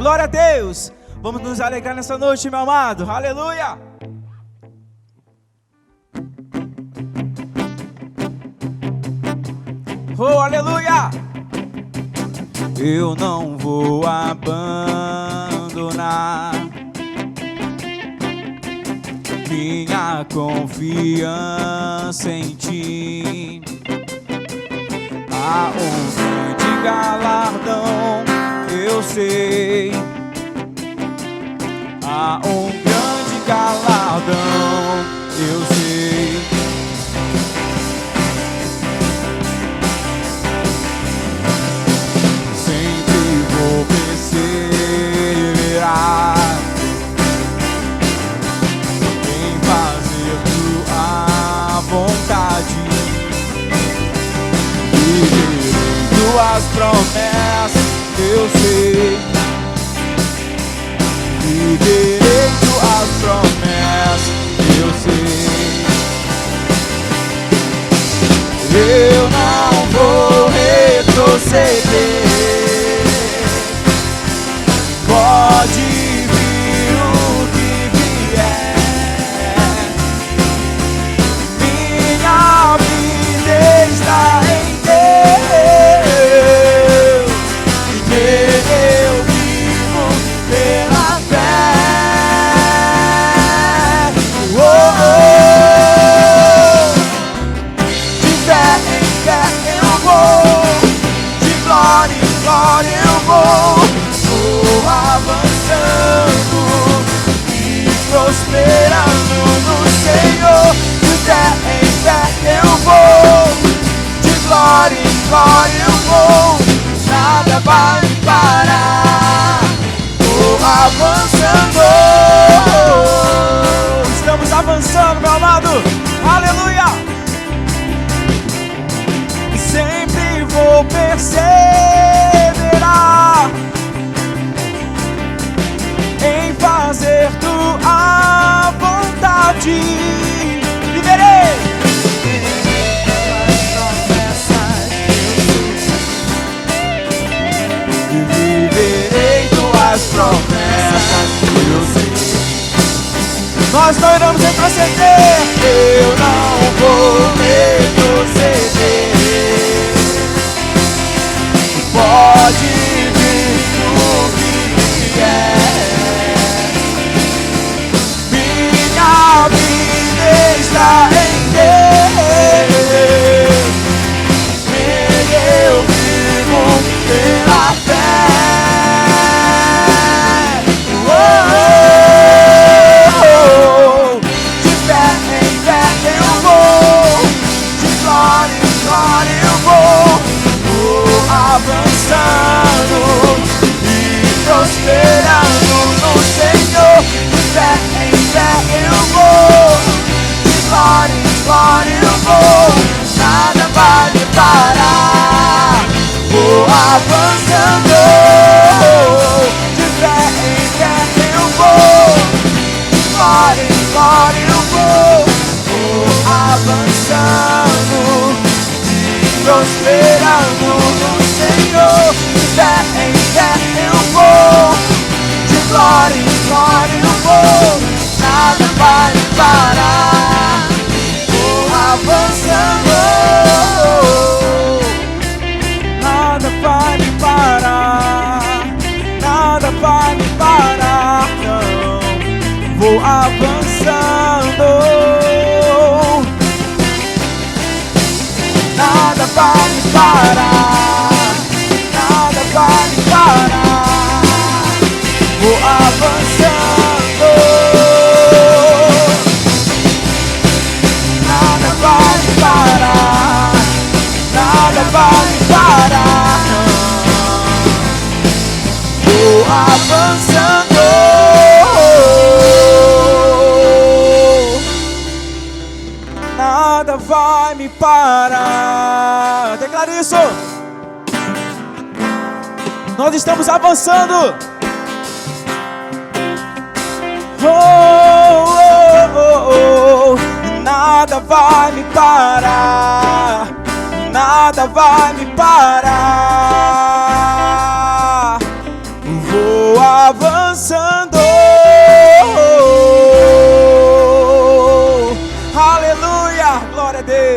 glória a Deus. Vamos nos alegrar nessa noite, meu amado. Aleluia. Oh, aleluia. Eu não vou abandonar minha confiança em ti. Há um grande galardão, eu sei. Há um grande galardão, eu sei. Sempre vou perseverar em fazer tua vontade. Viverei tuas promessas, eu sei. Viverei tuas promessas, eu sei. Eu não vou retroceder. Pode vir o que vier. Minha vida está em Deus. Eu vivo pela fé. De fé em fé eu vou, de glória em glória eu vou. Vou avançando e prosperando no Senhor. De fé em fé eu vou, de glória em glória eu vou. Nada vai me parar. Vou avançando. Estamos avançando, meu amado. Aleluia. Sempre vou perseverar em fazer tua vontade. Viverei. Viverei tuas promessas, eu sei. Nós não iremos retroceder. Eu não vou retroceder. Pode vir o que vier. Minha vida está em Deus. Eu vivo pela fé. De fé em fé eu vou, de glória em glória eu vou. Vou avançando e prosperando no Senhor. De fé em fé eu vou, de glória em glória eu vou. Nada vai me parar. Vou avançando. De fé em fé eu vou, de glória em glória eu vou. Vou avançando e prosperando no Senhor. De fé em fé eu vou, de glória em glória eu vou. Nada vai me parar. Vou avançando. Nada vai me parar. Nada vai me parar, não. Vou avançando. Nada vai me parar. Nada vai me parar. Vou avançando. Nada vai me parar. Nada vai me parar, não. Vou avançando. Nada vai me parar. Declara isso. Nós estamos avançando. Oh, oh, oh, oh. Nada vai me parar. Nada vai me parar. Vou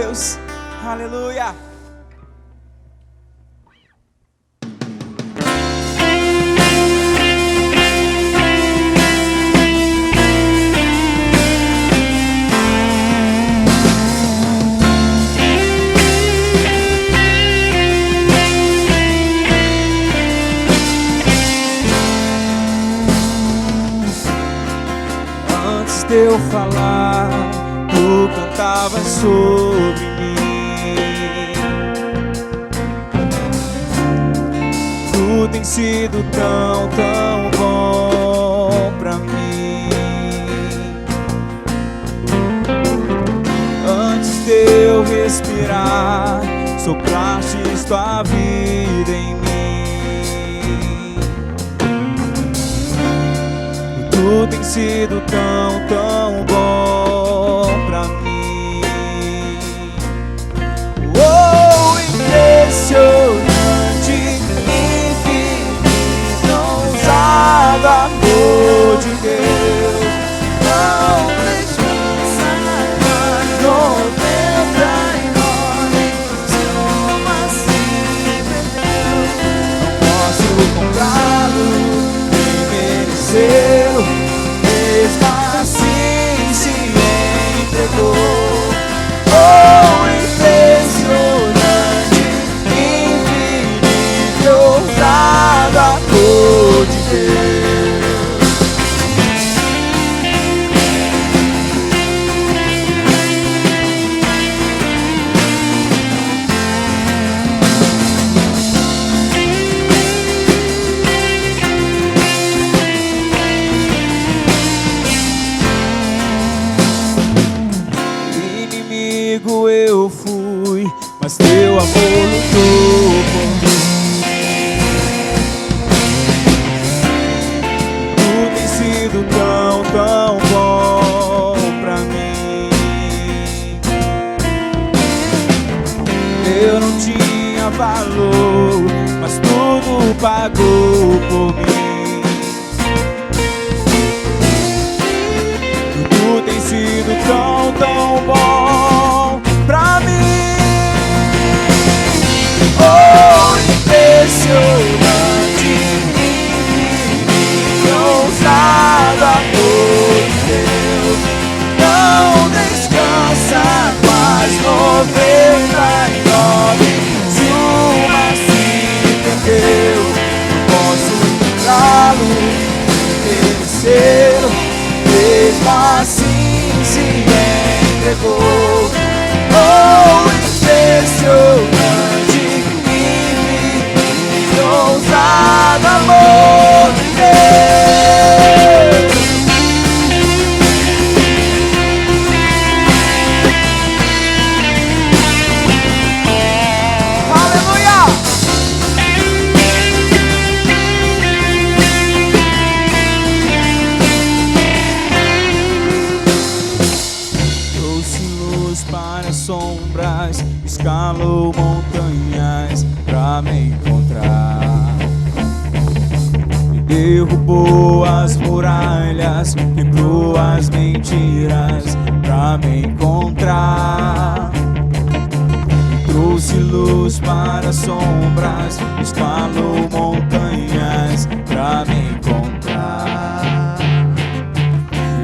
Deus. Aleluia. Antes de eu falar, tu cantavas sobre mim. Tu tem sido tão, tão bom pra mim. Antes de eu respirar, soprastes tua vida em mim. Tu tem sido tão, tão bom pra mim. Oh, impressionante, infinito, ousado amor de Deus. Não descansa mais, 99, se uma se perdeu. Não posso comprá-lo, nem merecê-lo. Mesmo assim se entregou. Oh, impressionante, infinito, ousado amor de Deus. Eu fui, mas teu amor lutou por mim. Tu tem sido tão, tão bom pra mim. Eu não tinha valor, mas tudo pagou por mim. Tu tem sido tão, tão bom pra mim. Oh, impressionante, infinito, ousado amor de Deus. Não descansa mais, 99, se uma se perdeu. Não posso encontrá-lo, merecê-lo. Mesmo assim se entregou. Oh, impressionante, infinito, ousado amor de Deus. Aleluia! Para sombras, escalou montanhas pra me encontrar. E derrubou as muralhas, quebrou as mentiras pra me encontrar. E trouxe luz para sombras, escalou montanhas pra me encontrar.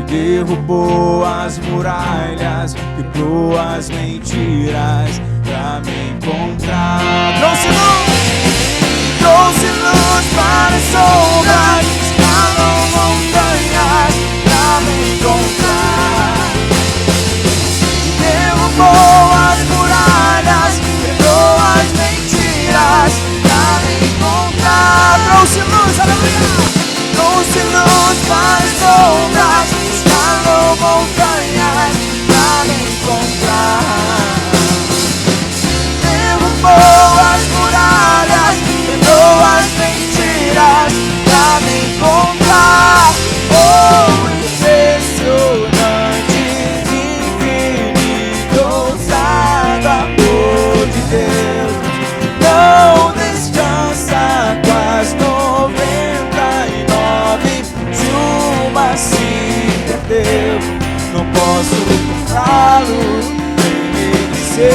Derrubou as muralhas, quebrou as mentiras pra me encontrar. Trouxe luz para as sombras, escalou montanhas pra me encontrar. Derrubou as muralhas, quebrou as mentiras pra me encontrar. Trouxe luz, aleluia! Trouxe luz para as sombras, escalou montanhas pra me encontrar.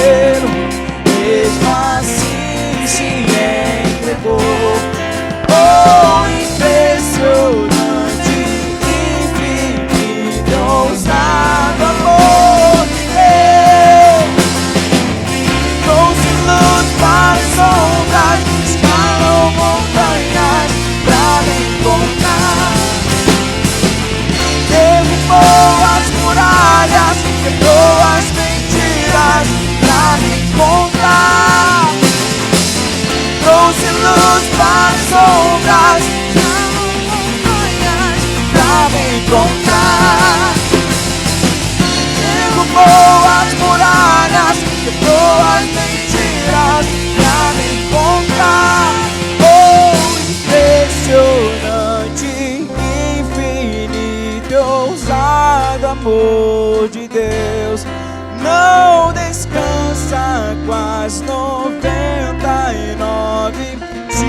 selo, mesmo assim se entregou. Oh, impressionante, infinito, ousado amor de Deus. Trouxe luz para as sombras, escalou montanhas pra me encontrar. Derrubou as muralhas, quebrou as mentiras pra me encontrar. Trouxe luz para as sombras, escalou montanhas pra me encontrar. Derrubou as muralhas, quebrou as mentiras pra me encontrar. Oh, impressionante, infinito, ousado amor de Deus. Não descansa com as 99, se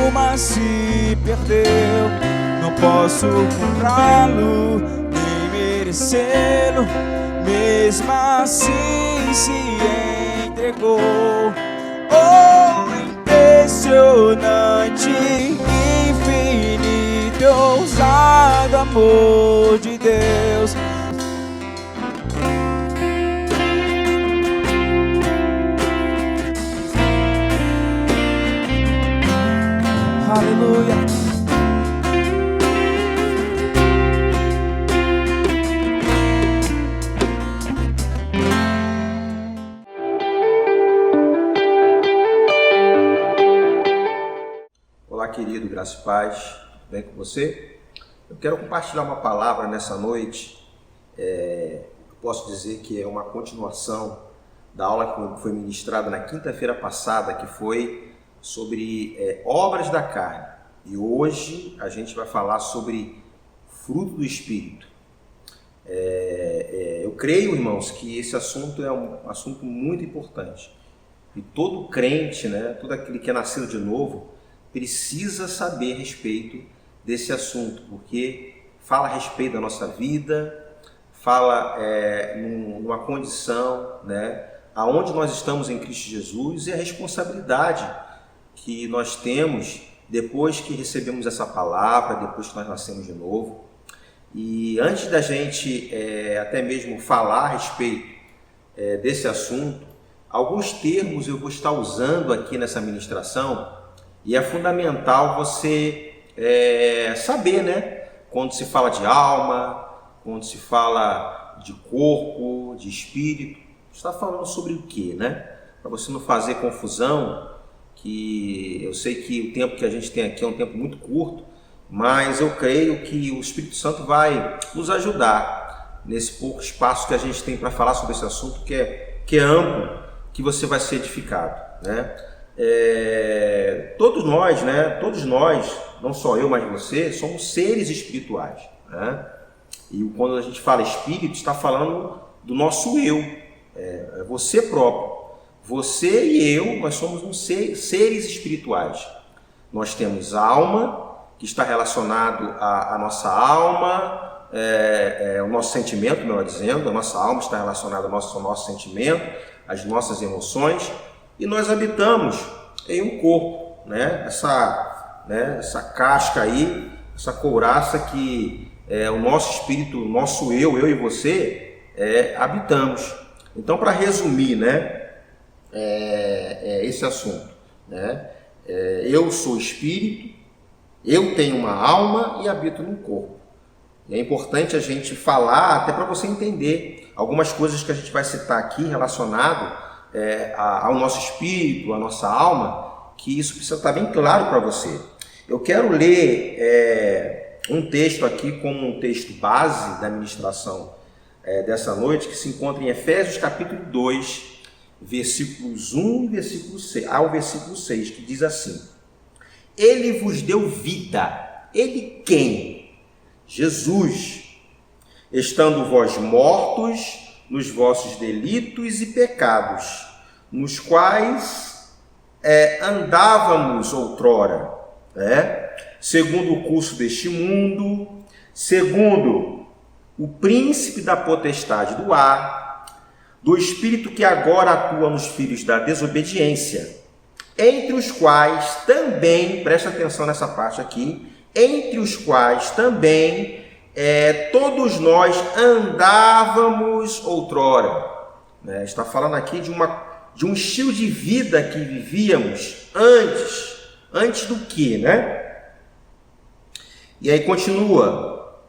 uma se perdeu. Não posso comprá-lo, nem merecê-lo, mesmo assim se entregou. Oh, impressionante, infinito, ousado amor de Deus. Aleluia. Olá, querido, graça e paz, tudo bem com você? Eu quero compartilhar uma palavra nessa noite. Eu posso dizer que é uma continuação da aula que foi ministrada na quinta-feira passada, que foi sobre obras da carne. E hoje a gente vai falar sobre fruto do Espírito. Eu creio, irmãos, que esse assunto é um assunto muito importante. E todo crente, todo aquele que é nascido de novo, precisa saber a respeito desse assunto, porque fala a respeito da nossa vida, fala numa condição, aonde nós estamos em Cristo Jesus, e a responsabilidade que nós temos depois que recebemos essa palavra, depois que nós nascemos de novo. E antes da gente até mesmo falar a respeito desse assunto, alguns termos eu vou estar usando aqui nessa ministração, e é fundamental você saber, quando se fala de alma, quando se fala de corpo, de espírito, está falando sobre o quê, Para você não fazer confusão, que eu sei que o tempo que a gente tem aqui é um tempo muito curto, mas eu creio que o Espírito Santo vai nos ajudar nesse pouco espaço que a gente tem para falar sobre esse assunto que é amplo, que você vai ser edificado, Todos nós, não só eu, mas você, somos seres espirituais, E quando a gente fala espírito, está falando do nosso eu, é você próprio. Você e eu, nós somos seres espirituais. Nós temos alma, que está relacionado à nossa alma, o nosso sentimento, melhor dizendo, a nossa alma está relacionada ao nosso sentimento, às nossas emoções, e nós habitamos em um corpo, essa casca aí, essa couraça que é o nosso espírito, o nosso eu e você, habitamos. Então, para resumir, esse assunto, eu sou espírito, eu tenho uma alma e habito num corpo. E é importante a gente falar, até para você entender algumas coisas que a gente vai citar aqui relacionado ao nosso espírito, à nossa alma, que isso precisa estar bem claro para você. Eu quero ler um texto aqui como um texto base da ministração dessa noite, que se encontra em Efésios capítulo 2, versículos 1 e ao versículo 6, que diz assim: Ele vos deu vida. Ele quem? Jesus. Estando vós mortos nos vossos delitos e pecados, nos quais andávamos outrora, segundo o curso deste mundo, segundo o príncipe da potestade do ar, do espírito que agora atua nos filhos da desobediência, entre os quais também, presta atenção nessa parte aqui, entre os quais também todos nós andávamos outrora. Está falando aqui de um estilo de vida que vivíamos antes do que, né? E aí continua,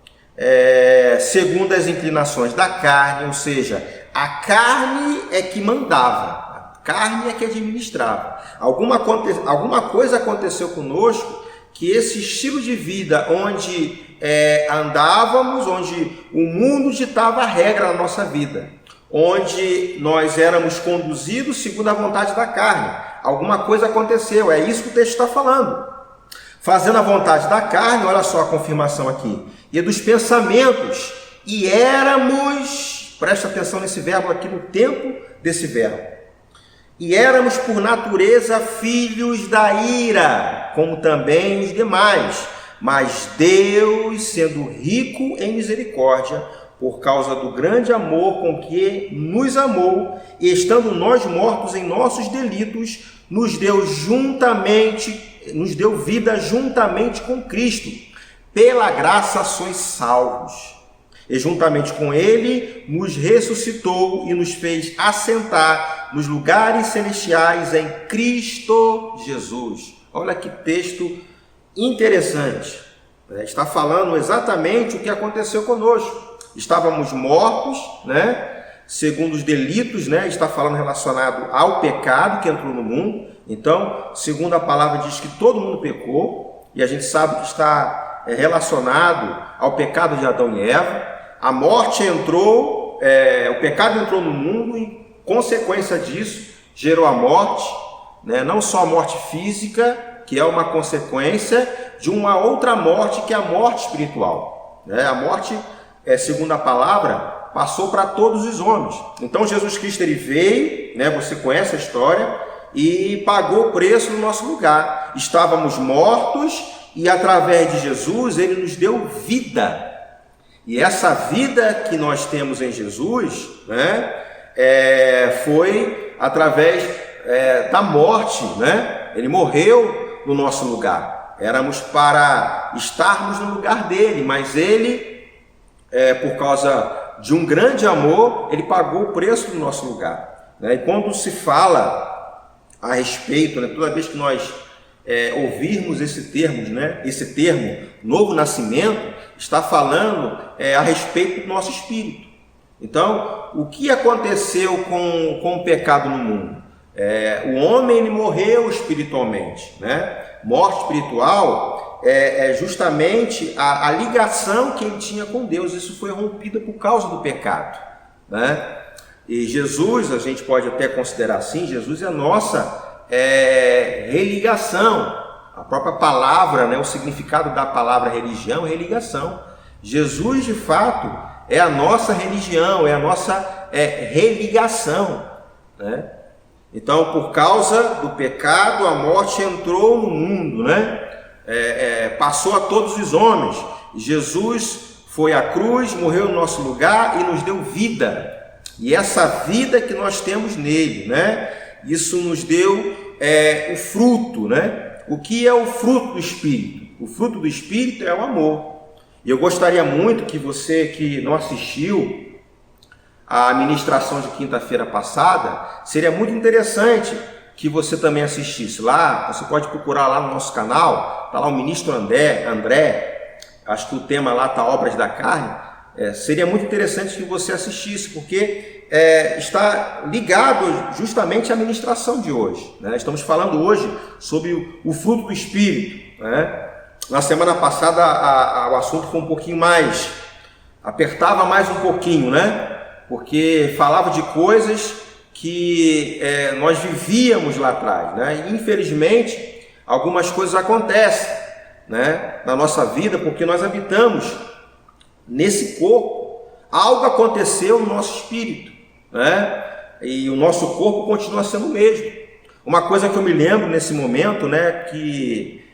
segundo as inclinações da carne, ou seja, a carne é que mandava, a carne é que administrava. Alguma coisa aconteceu conosco que esse estilo de vida onde andávamos, onde o mundo ditava a regra na nossa vida, onde nós éramos conduzidos segundo a vontade da carne. Alguma coisa aconteceu, é isso que o texto está falando. Fazendo a vontade da carne, olha só a confirmação aqui, e dos pensamentos, e éramos, presta atenção nesse verbo aqui, no tempo desse verbo, e éramos por natureza filhos da ira, como também os demais, mas Deus, sendo rico em misericórdia, por causa do grande amor com que nos amou, e estando nós mortos em nossos delitos, nos deu vida juntamente com Cristo. Pela graça sois salvos. E juntamente com Ele nos ressuscitou e nos fez assentar nos lugares celestiais em Cristo Jesus. Olha que texto interessante. Está falando exatamente o que aconteceu conosco. Estávamos mortos, segundo os delitos, está falando relacionado ao pecado que entrou no mundo. Então, segundo a palavra diz que todo mundo pecou, e a gente sabe que está relacionado ao pecado de Adão e Eva. A morte entrou, o pecado entrou no mundo e, consequência disso, gerou a morte, não só a morte física, que é uma consequência de uma outra morte, que é a morte espiritual. A morte, segundo a palavra, passou para todos os homens. Então Jesus Cristo ele veio, você conhece a história, e pagou o preço no nosso lugar. Estávamos mortos e através de Jesus ele nos deu vida. E essa vida que nós temos em Jesus, foi através da morte, Ele morreu no nosso lugar. Éramos para estarmos no lugar dele, mas ele, por causa de um grande amor, ele pagou o preço no nosso lugar. E quando se fala a respeito, toda vez que nós ouvirmos esse termo novo nascimento, está falando a respeito do nosso espírito. Então, o que aconteceu com o pecado no mundo? O homem ele morreu espiritualmente, Morte espiritual é justamente a ligação que ele tinha com Deus. Isso foi rompida por causa do pecado, E Jesus, a gente pode até considerar assim, Jesus é a nossa religação. A própria palavra, o significado da palavra religião é religação. Jesus, de fato, é a nossa religião, é a nossa religação, Então, por causa do pecado, a morte entrou no mundo, passou a todos os homens. Jesus foi à cruz, morreu no nosso lugar e nos deu vida. E essa vida que nós temos nele, isso nos deu o fruto, O que é o fruto do Espírito? O fruto do Espírito é o amor. E eu gostaria muito que você que não assistiu a ministração de quinta-feira passada, seria muito interessante que você também assistisse lá. Você pode procurar lá no nosso canal, está lá o ministro André, acho que o tema lá está Obras da Carne. Seria muito interessante que você assistisse, porque está ligado justamente à ministração de hoje. Estamos falando hoje sobre o fruto do Espírito. Na semana passada o assunto foi um pouquinho mais, apertava mais um pouquinho, porque falava de coisas que nós vivíamos lá atrás. E infelizmente algumas coisas acontecem na nossa vida, porque nós habitamos nesse corpo. Algo aconteceu no nosso espírito, e o nosso corpo continua sendo o mesmo. Uma coisa que eu me lembro nesse momento, que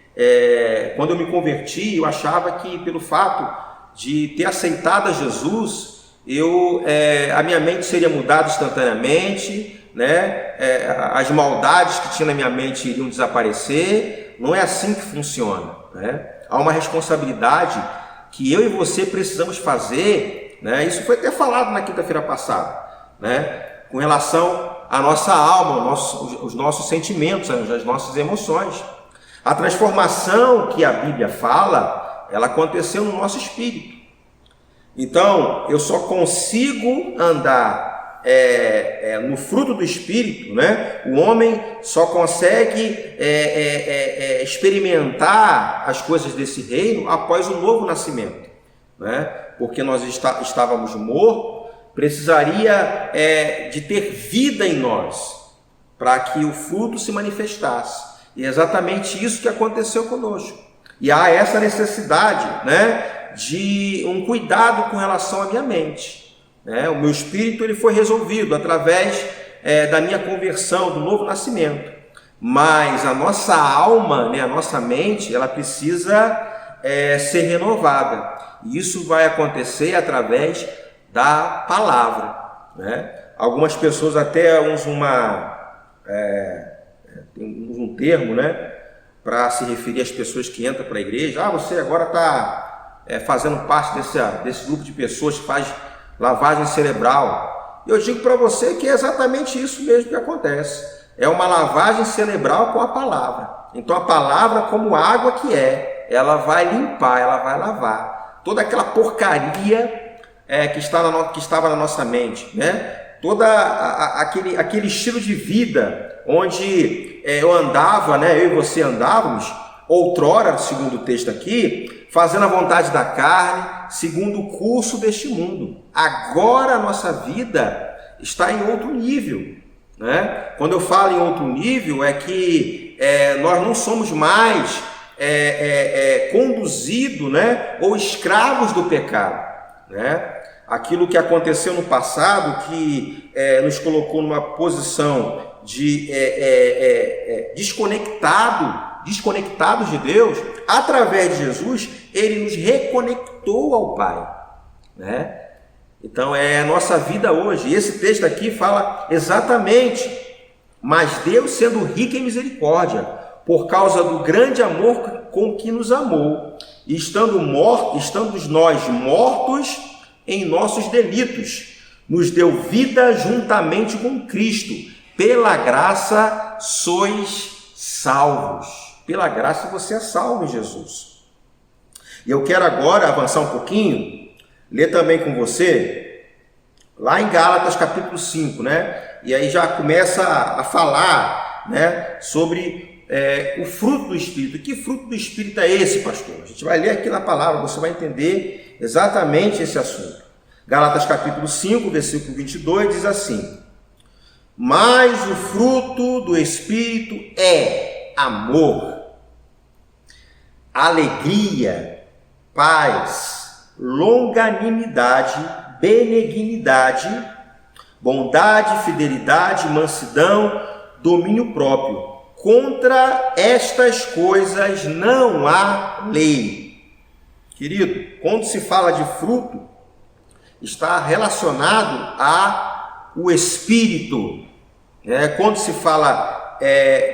quando eu me converti, eu achava que pelo fato de ter aceitado a Jesus, a minha mente seria mudada instantaneamente, né? As maldades que tinha na minha mente iriam desaparecer. Não é assim que funciona, né? Há uma responsabilidade que eu e você precisamos fazer, né? Isso foi até falado na quinta-feira passada, né? Com relação à nossa alma, os nossos sentimentos, as nossas emoções. A transformação que a Bíblia fala, ela aconteceu no nosso espírito. Então, eu só consigo andar no fruto do Espírito, né? O homem só consegue experimentar as coisas desse reino após o novo nascimento, né? Porque nós estávamos mortos, precisaria de ter vida em nós para que o fruto se manifestasse. E é exatamente isso que aconteceu conosco. E há essa necessidade, né, de um cuidado com relação à minha mente, né? O meu espírito ele foi resolvido através da minha conversão, do novo nascimento. Mas a nossa alma, né, a nossa mente, ela precisa ser renovada. E isso vai acontecer através da palavra, né? Algumas pessoas até usam um termo, né, para se referir às pessoas que entram para a igreja. Você agora está fazendo parte desse grupo de pessoas que faz lavagem cerebral. E eu digo para você que é exatamente isso mesmo que acontece. É uma lavagem cerebral com a palavra. Então a palavra, como água que ela vai limpar, ela vai lavar toda aquela porcaria que estava na nossa mente, né? Todo aquele estilo de vida onde eu andava, né? Eu e você andávamos, outrora, segundo o texto aqui, fazendo a vontade da carne, segundo o curso deste mundo. Agora a nossa vida está em outro nível, né? Quando eu falo em outro nível, é que nós não somos mais conduzidos, né? Ou escravos do pecado, né? Aquilo que aconteceu no passado, que nos colocou numa posição de desconectados de Deus, através de Jesus, Ele nos reconectou ao Pai, né? Então é a nossa vida hoje. E esse texto aqui fala exatamente: mas Deus, sendo rico em misericórdia, por causa do grande amor com que nos amou, e estando nós mortos em nossos delitos, nos deu vida juntamente com Cristo. Pela graça sois salvos. Pela graça você é salvo em Jesus. E eu quero agora avançar um pouquinho, ler também com você, lá em Gálatas capítulo 5, né? E aí já começa a falar, né, sobre o fruto do Espírito. Que fruto do Espírito é esse, pastor? A gente vai ler aqui na palavra, você vai entender exatamente esse assunto. Gálatas capítulo 5, versículo 22, diz assim: mas o fruto do Espírito é amor, alegria, paz, longanimidade, benignidade, bondade, fidelidade, mansidão, domínio próprio. Contra estas coisas não há lei. Querido, quando se fala de fruto, está relacionado ao Espírito. Quando se fala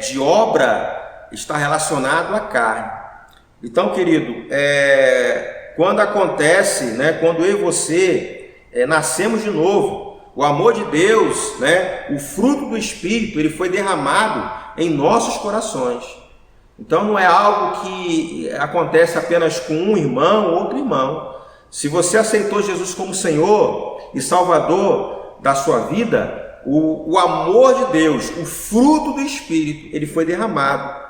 de obra, está relacionado à carne. Então, querido, quando acontece, né, quando eu e você nascemos de novo, o amor de Deus, né, o fruto do Espírito, ele foi derramado em nossos corações. Então não é algo que acontece apenas com um irmão ou outro irmão. Se você aceitou Jesus como Senhor e Salvador da sua vida, o amor de Deus, o fruto do Espírito, ele foi derramado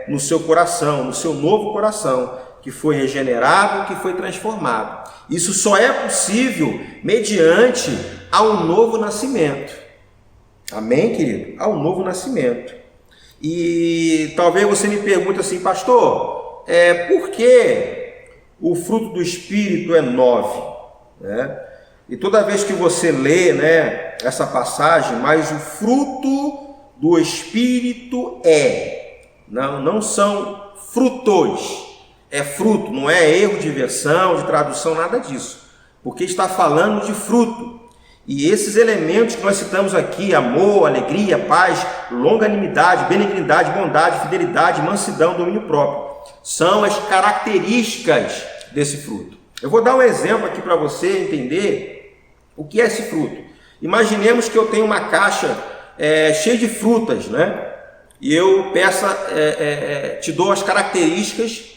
no seu coração, no seu novo coração, que foi regenerado, que foi transformado. Isso só é possível mediante ao novo nascimento. Amém, querido? Ao novo nascimento. E talvez você me pergunte assim: pastor, por que o fruto do Espírito é 9? E toda vez que você lê, né, essa passagem, mas o fruto do Espírito não são frutos, é fruto, não é erro de versão, de tradução, nada disso. porque está falando de fruto. E esses elementos que nós citamos aqui, amor, alegria, paz, longanimidade, benignidade, bondade, fidelidade, mansidão, domínio próprio, são as características desse fruto. Eu vou dar um exemplo aqui para você entender o que é esse fruto. Imaginemos que eu tenho uma caixa cheia de frutas, né? E eu te dou as características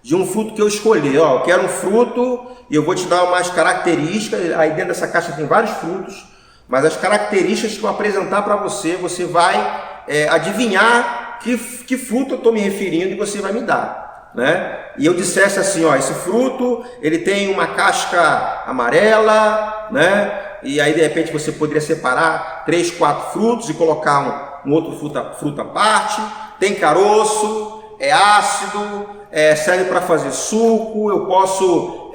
de um fruto que eu escolhi. Ó, eu quero um fruto e eu vou te dar umas características. Aí dentro dessa caixa tem vários frutos, mas as características que eu apresentar para você, você vai adivinhar que fruto eu estou me referindo e você vai me dar, né? E eu dissesse assim, ó, esse fruto ele tem uma casca amarela, né? E aí de repente você poderia separar 3, 4 frutos e colocar um outro fruto à parte. Tem caroço, é ácido, serve para fazer suco. Eu posso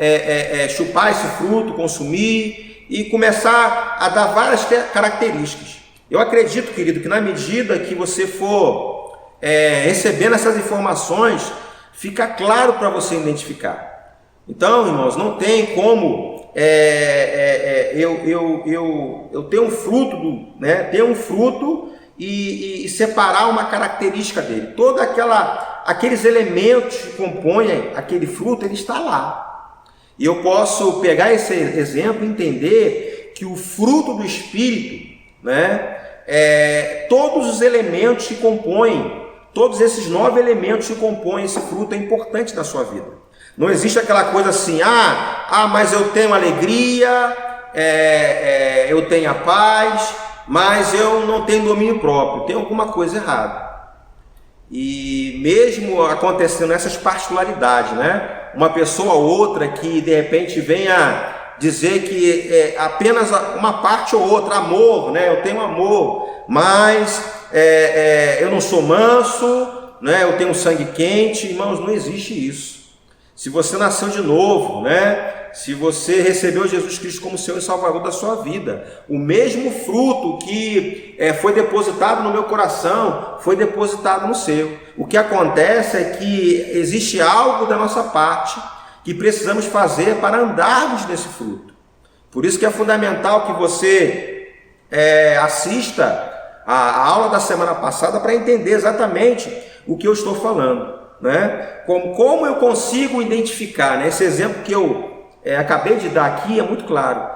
chupar esse fruto, consumir e começar a dar várias características. Eu acredito, querido, que na medida que você for recebendo essas informações, fica claro para você identificar. Então, irmãos, não tem como eu ter um fruto, ter um fruto e separar uma característica dele. Todos aqueles elementos que compõem aquele fruto, ele está lá. E eu posso pegar esse exemplo e entender que o fruto do Espírito, todos os elementos que compõem, todos esses 9 elementos que compõem esse fruto é importante na sua vida. Não existe aquela coisa assim, mas eu tenho alegria, eu tenho a paz, mas eu não tenho domínio próprio, tem alguma coisa errada. E mesmo acontecendo essas particularidades, uma pessoa ou outra que de repente venha dizer que apenas uma parte ou outra, amor, eu tenho amor, mas eu não sou manso, eu tenho sangue quente. Irmãos, não existe isso. Se você nasceu de novo, se você recebeu Jesus Cristo como Senhor e Salvador da sua vida, o mesmo fruto que foi depositado no meu coração, foi depositado no seu. O que acontece é que existe algo da nossa parte que precisamos fazer para andarmos nesse fruto. Por isso que é fundamental que você assista a aula da semana passada para entender exatamente o que eu estou falando. Como eu consigo identificar, esse exemplo que eu acabei de dar aqui é muito claro.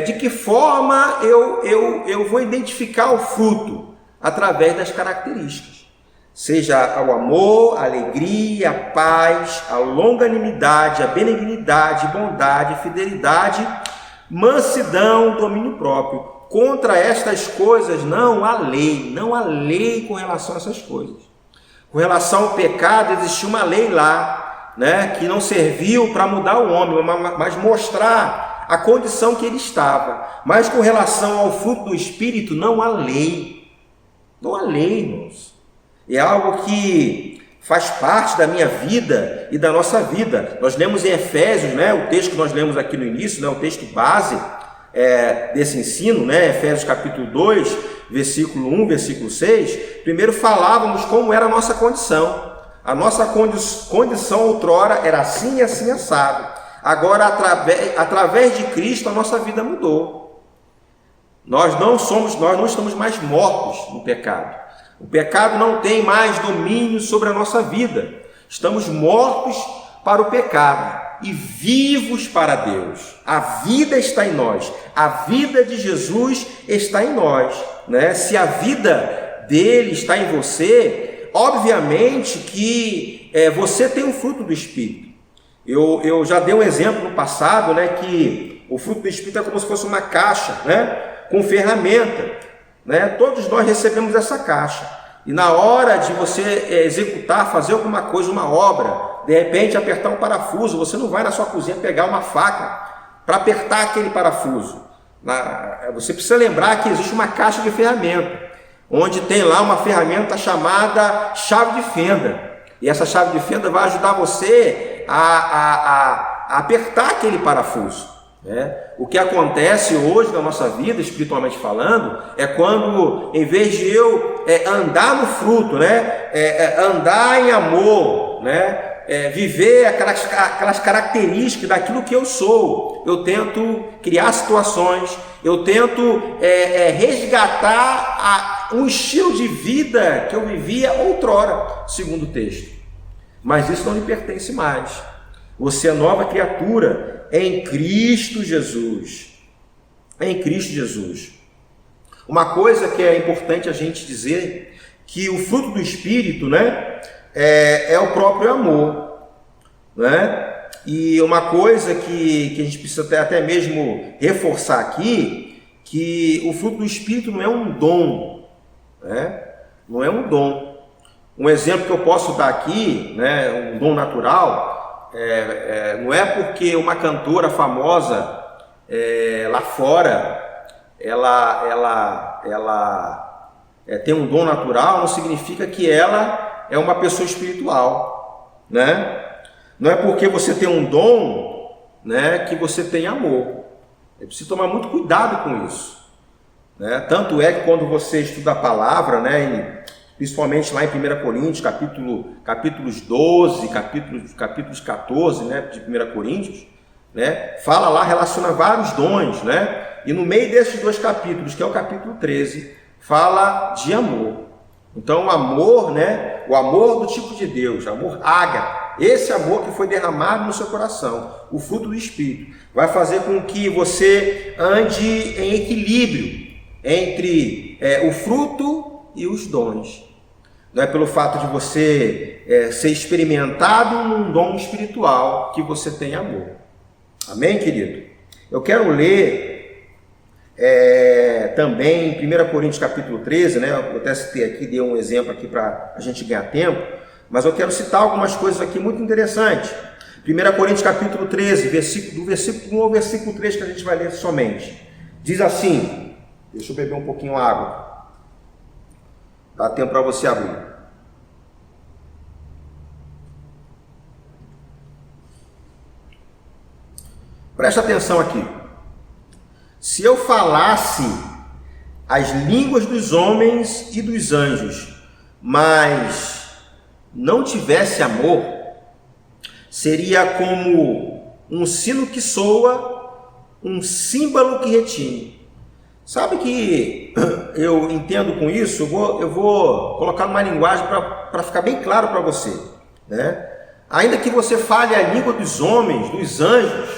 De que forma eu vou identificar o fruto? Através das características. Seja o amor, a alegria, a paz, a longanimidade, a benignidade, bondade, fidelidade, mansidão, domínio próprio. Contra estas coisas não há lei com relação a essas coisas. Com relação ao pecado, existia uma lei lá, que não serviu para mudar o homem, mas mostrar a condição que ele estava. Mas com relação ao fruto do Espírito, não há lei. Não há lei, irmãos. É algo que faz parte da minha vida e da nossa vida. Nós lemos em Efésios, o texto que nós lemos aqui no início, o texto base desse ensino, Efésios capítulo 2, versículo 1, versículo 6, primeiro falávamos como era a nossa condição. A nossa condição outrora era assim, assim, assado. Agora, através de Cristo, a nossa vida mudou. Nós não estamos mais mortos no pecado. O pecado não tem mais domínio sobre a nossa vida. Estamos mortos para o pecado e vivos para Deus. A vida está em nós. A vida de Jesus está em nós. Se a vida dele está em você, obviamente que você tem o fruto do Espírito. Eu já dei um exemplo no passado, que o fruto do Espírito é como se fosse uma caixa, com ferramenta. Todos nós recebemos essa caixa. E na hora de você executar, fazer alguma coisa, uma obra, de repente apertar um parafuso, você não vai na sua cozinha pegar uma faca para apertar aquele parafuso. Você precisa lembrar que existe uma caixa de ferramenta, onde tem lá uma ferramenta chamada chave de fenda. E essa chave de fenda vai ajudar você a apertar aquele parafuso. O que acontece hoje na nossa vida, espiritualmente falando, é quando, em vez de eu andar no fruto, andar em amor, viver aquelas características daquilo que eu sou. Eu tento criar situações, eu tento resgatar um estilo de vida que eu vivia outrora, segundo o texto. Mas isso não lhe pertence mais. Você é nova criatura em Cristo Jesus. Em Cristo Jesus. Uma coisa que é importante a gente dizer, que o fruto do Espírito, né, é o próprio amor, né? E uma coisa que a gente precisa até mesmo reforçar aqui, que o fruto do Espírito não é um dom, né? Não é um dom. Um exemplo que eu posso dar aqui, né, um dom natural, não é porque uma cantora famosa lá fora, ela tem um dom natural, não significa que ela é uma pessoa espiritual, né? Não é porque você tem um dom, né, que você tem amor. É preciso tomar muito cuidado com isso, né? Tanto é que quando você estuda a palavra, né, principalmente lá em 1 Coríntios, capítulos 12, capítulos 14, né, de 1 Coríntios, né, fala lá, relaciona vários dons, né? E no meio desses dois capítulos, que é o capítulo 13, fala de amor. Então o amor, né, o amor do tipo de Deus, amor ágape, esse amor que foi derramado no seu coração, o fruto do Espírito, vai fazer com que você ande em equilíbrio entre o fruto e os dons. Não é pelo fato de você ser experimentado num dom espiritual que você tem amor. Amém, querido? Eu quero ler também em 1 Coríntios capítulo 13, né? Eu até citei aqui, dei um exemplo aqui para a gente ganhar tempo, mas eu quero citar algumas coisas aqui muito interessantes. 1 Coríntios capítulo 13, do versículo 1 ao versículo 3 que a gente vai ler somente. Diz assim, deixa eu beber um pouquinho de água. Dá tempo para você abrir. Presta atenção aqui. Se eu falasse as línguas dos homens e dos anjos, mas não tivesse amor, seria como um sino que soa, um símbolo que retine. Sabe que eu entendo com isso? Eu vou colocar numa linguagem para ficar bem claro para você, né? Ainda que você fale a língua dos homens, dos anjos,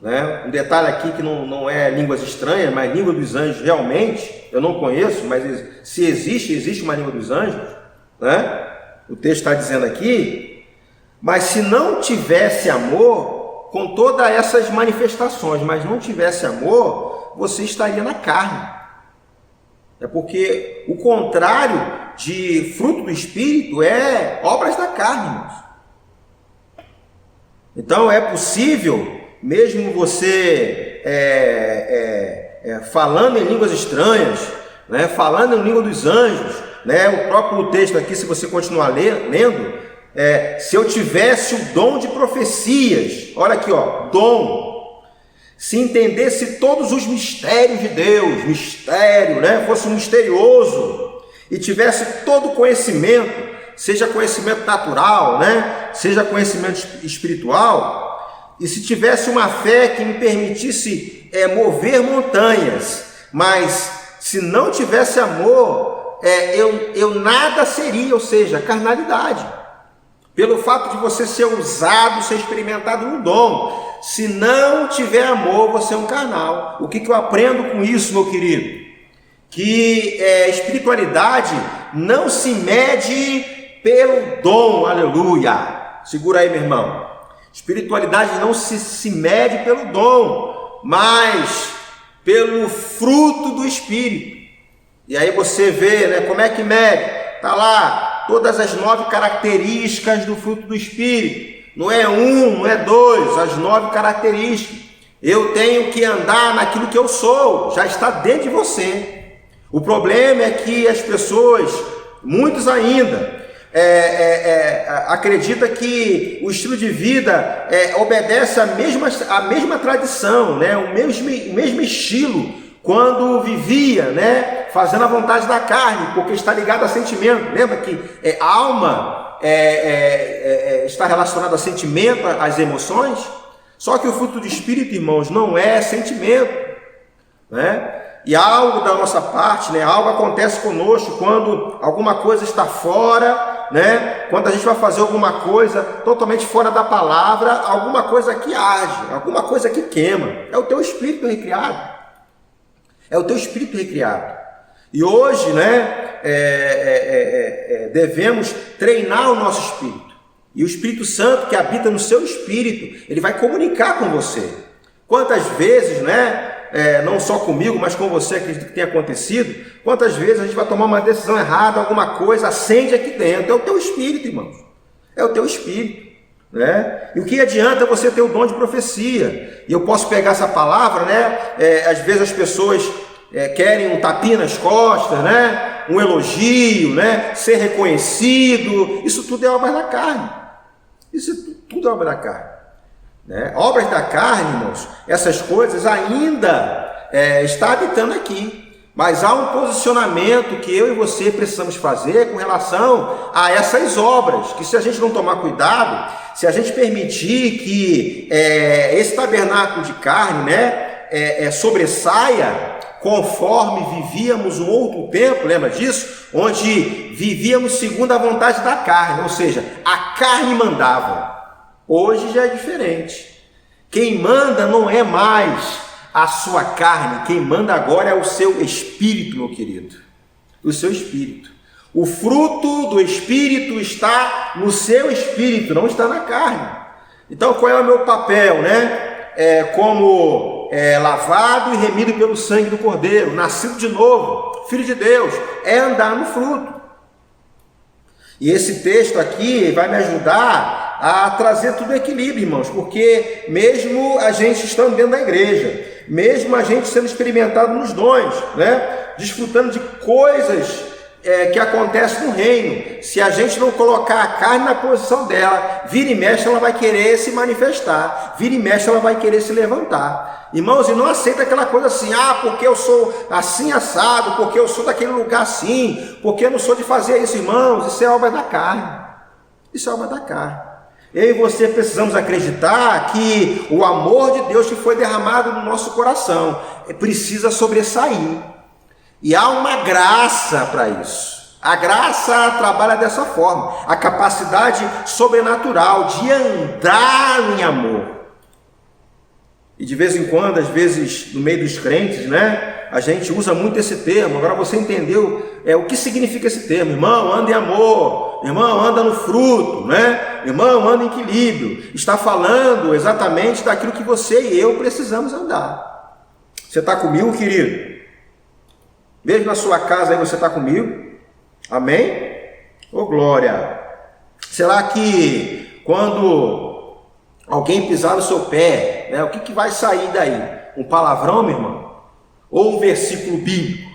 né? Um detalhe aqui que não é línguas estranhas, mas língua dos anjos realmente, eu não conheço, mas se existe uma língua dos anjos, né? O texto está dizendo aqui, mas se não tivesse amor, com todas essas manifestações, mas não tivesse amor, você estaria na carne. É porque o contrário de fruto do Espírito é obras da carne, irmãos. Então é possível, mesmo você falando em línguas estranhas, né, falando em língua dos anjos, né, o próprio texto aqui, se você continuar lendo, se eu tivesse o dom de profecias, olha aqui, ó, dom, se entendesse todos os mistérios de Deus, mistério, né, fosse misterioso, e tivesse todo conhecimento, seja conhecimento natural, né, seja conhecimento espiritual, e se tivesse uma fé que me permitisse mover montanhas, mas se não tivesse amor, eu nada seria, ou seja, carnalidade. Pelo fato de você ser usado, ser experimentado no dom. Se não tiver amor, você é um carnal. O que eu aprendo com isso, meu querido? Que espiritualidade não se mede pelo dom, aleluia. Segura aí, meu irmão. Espiritualidade não se mede pelo dom, mas pelo fruto do Espírito. E aí você vê, né, como é que mede? Está lá todas as 9 características do fruto do Espírito. Não é 1, não é 2, as 9 características. Eu tenho que andar naquilo que eu sou, já está dentro de você. O problema é que as pessoas, muitos ainda, acredita que o estilo de vida obedece à mesma tradição, né? o mesmo estilo quando vivia, né? Fazendo a vontade da carne, porque está ligado a sentimento. Lembra que alma está relacionado a sentimento, às emoções. Só que o fruto do Espírito, irmãos, não é sentimento, né? E algo da nossa parte, né? Algo acontece conosco quando alguma coisa está fora, né? Quando a gente vai fazer alguma coisa totalmente fora da palavra, alguma coisa que age, alguma coisa que queima. É o teu espírito recriado. É o teu espírito recriado. E hoje, né? Devemos treinar o nosso espírito. E o Espírito Santo que habita no seu espírito, ele vai comunicar com você. Quantas vezes, né? Não só comigo, mas com você, acredito que tenha acontecido. Quantas vezes a gente vai tomar uma decisão errada, alguma coisa acende aqui dentro. É o teu espírito, irmãos. É o teu espírito, né? E o que adianta você ter o dom de profecia? E eu posso pegar essa palavra, né? Às vezes as pessoas querem um tapinha nas costas, né? Um elogio, né? Ser reconhecido. Isso tudo é obra da carne. Isso tudo é obra da carne. Né? Obras da carne, irmãos, essas coisas ainda está habitando aqui, mas há um posicionamento que eu e você precisamos fazer com relação a essas obras, que se a gente não tomar cuidado, se a gente permitir que esse tabernáculo de carne, né, sobressaia, conforme vivíamos um outro tempo, lembra disso? Onde vivíamos segundo a vontade da carne, ou seja, a carne mandava. Hoje já é diferente. Quem manda não é mais a sua carne, quem manda agora é o seu espírito, meu querido. O seu espírito. O fruto do espírito está no seu espírito, não está na carne. Então qual é o meu papel, né? Como lavado e remido pelo sangue do Cordeiro, nascido de novo, filho de Deus, é andar no fruto. E esse texto aqui vai me ajudar a trazer tudo em equilíbrio, irmãos, porque mesmo a gente estando dentro da igreja, mesmo a gente sendo experimentado nos dons, né, desfrutando de coisas que acontecem no reino, se a gente não colocar a carne na posição dela, vira e mexe ela vai querer se manifestar, vira e mexe ela vai querer se levantar. Irmãos, e não aceita aquela coisa assim, porque eu sou assim assado, porque eu sou daquele lugar assim, porque eu não sou de fazer isso, irmãos, isso é obra da carne. Isso é obra da carne. Eu e você precisamos acreditar que o amor de Deus que foi derramado no nosso coração precisa sobressair. E há uma graça para isso. A graça trabalha dessa forma. A capacidade sobrenatural de andar em amor. E de vez em quando, às vezes, no meio dos crentes, né? A gente usa muito esse termo. Agora você entendeu o que significa esse termo. Irmão, anda em amor. Irmão, anda no fruto, né? Irmão, anda em equilíbrio. Está falando exatamente daquilo que você e eu precisamos andar. Você está comigo, querido? Veja na sua casa aí, você está comigo? Amém? Ô glória! Será que quando alguém pisar no seu pé, né, o que vai sair daí? Um palavrão, meu irmão? Ou um versículo bíblico?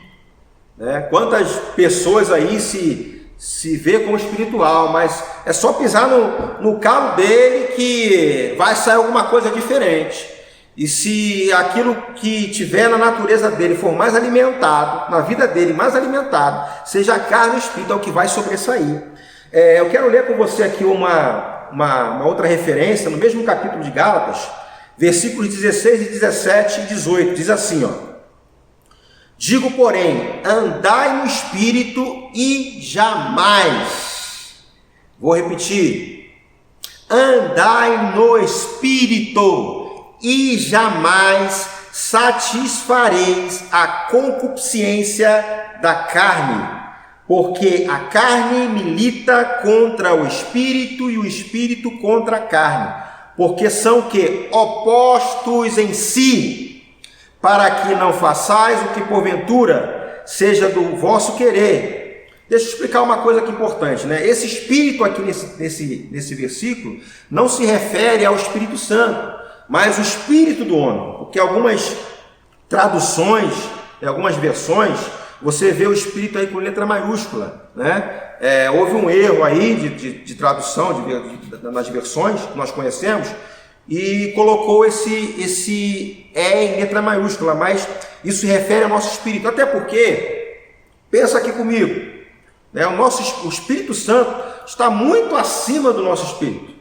Né? Quantas pessoas aí se vê como espiritual, mas é só pisar no calo dele que vai sair alguma coisa diferente. E se aquilo que tiver na natureza dele for mais alimentado, na vida dele mais alimentado, seja a carne e o espírito, é o que vai sobressair. Eu quero ler com você aqui uma outra referência, no mesmo capítulo de Gálatas, versículos 16, 17 e 18, diz assim, ó. Digo, porém, andai no espírito e jamais, vou repetir, andai no espírito e jamais satisfareis a concupiscência da carne, porque a carne milita contra o espírito e o espírito contra a carne, porque são que opostos em si, para que não façais o que porventura seja do vosso querer. Deixa eu explicar uma coisa aqui importante, né? Esse espírito aqui nesse versículo não se refere ao Espírito Santo, mas o espírito do homem, porque algumas traduções, em algumas versões, você vê o espírito aí com letra maiúscula, né? Houve um erro aí de tradução nas versões que nós conhecemos, e colocou esse em letra maiúscula, mas isso se refere ao nosso espírito, até porque, pensa aqui comigo, né? O Espírito Santo está muito acima do nosso espírito,